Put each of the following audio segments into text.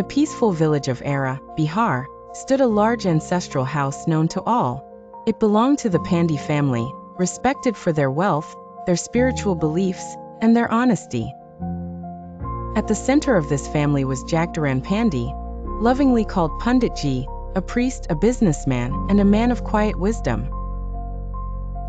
peaceful village of Ara, Bihar, stood a large ancestral house known to all. It belonged to the Pandey family, respected for their wealth, their spiritual beliefs, and their honesty. At the center of this family was Jagtaran Pandey, lovingly called Panditji, a priest, a businessman, and a man of quiet wisdom.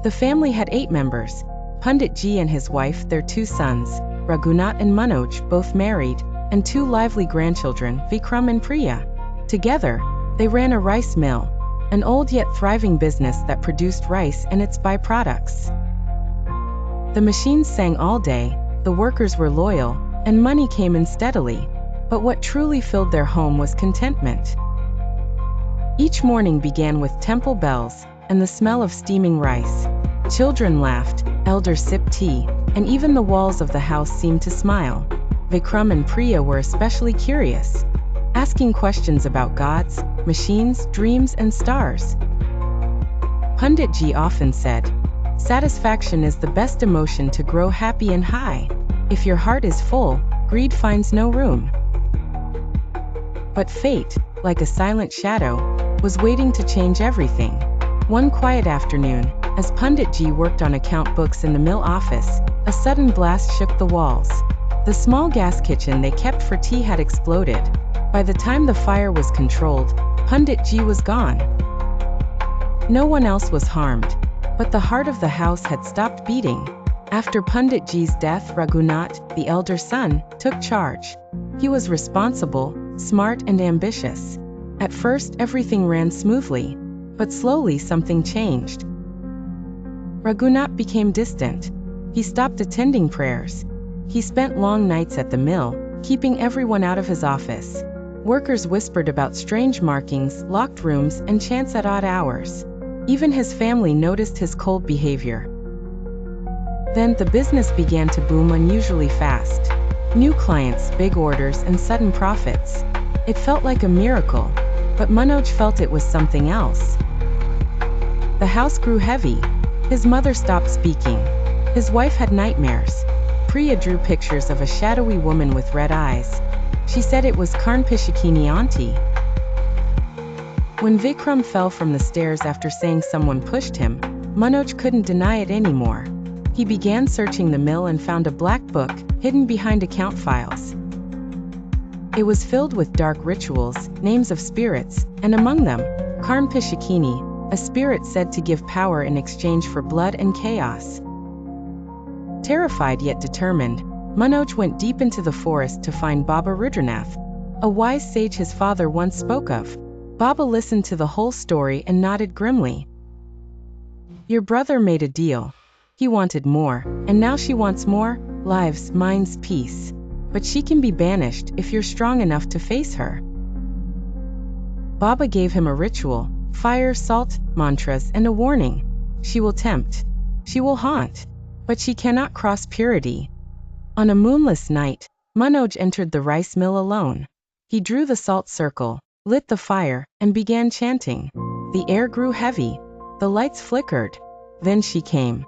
The family had 8 members: Panditji and his wife, their 2 sons, Raghunath and Manoj, both married, and 2 lively grandchildren, Vikram and Priya. Together, they ran a rice mill, an old yet thriving business that produced rice and its byproducts. The machines sang all day, the workers were loyal, and money came in steadily. But what truly filled their home was contentment. Each morning began with temple bells and the smell of steaming rice. Children laughed, elders sipped tea, and even the walls of the house seemed to smile. Vikram and Priya were especially curious, asking questions about gods, machines, dreams, and stars. Panditji often said, "Satisfaction is the best emotion to grow happy and high. If your heart is full, greed finds no room." But fate, like a silent shadow, was waiting to change everything. One quiet afternoon, as Panditji worked on account books in the mill office, a sudden blast shook the walls. The small gas kitchen they kept for tea had exploded. By the time the fire was controlled, Panditji was gone. No one else was harmed, but the heart of the house had stopped beating. After Panditji's death, Raghunath, the elder son, took charge. He was responsible, smart, and ambitious. At first, everything ran smoothly, but slowly something changed. Raghunath became distant. He stopped attending prayers. He spent long nights at the mill, keeping everyone out of his office. Workers whispered about strange markings, locked rooms, and chants at odd hours. Even his family noticed his cold behavior. Then the business began to boom unusually fast. New clients, big orders, and sudden profits. It felt like a miracle, but Manoj felt it was something else. The house grew heavy. His mother stopped speaking. His wife had nightmares. Priya drew pictures of a shadowy woman with red eyes. She said it was Karnpishakini auntie. When Vikram fell from the stairs after saying someone pushed him, Manoj couldn't deny it anymore. He began searching the mill and found a black book, hidden behind account files. It was filled with dark rituals, names of spirits, and among them, Karnpishakini, a spirit said to give power in exchange for blood and chaos. Terrified yet determined, Manoj went deep into the forest to find Baba Rudranath, a wise sage his father once spoke of. Baba listened to the whole story and nodded grimly. "Your brother made a deal. He wanted more, and now she wants more, lives, minds, peace. But she can be banished if you're strong enough to face her." Baba gave him a ritual, fire, salt, mantras, and a warning. She will tempt. She will haunt. But she cannot cross purity. On a moonless night, Manoj entered the rice mill alone. He drew the salt circle, lit the fire, and began chanting. The air grew heavy. The lights flickered. Then she came.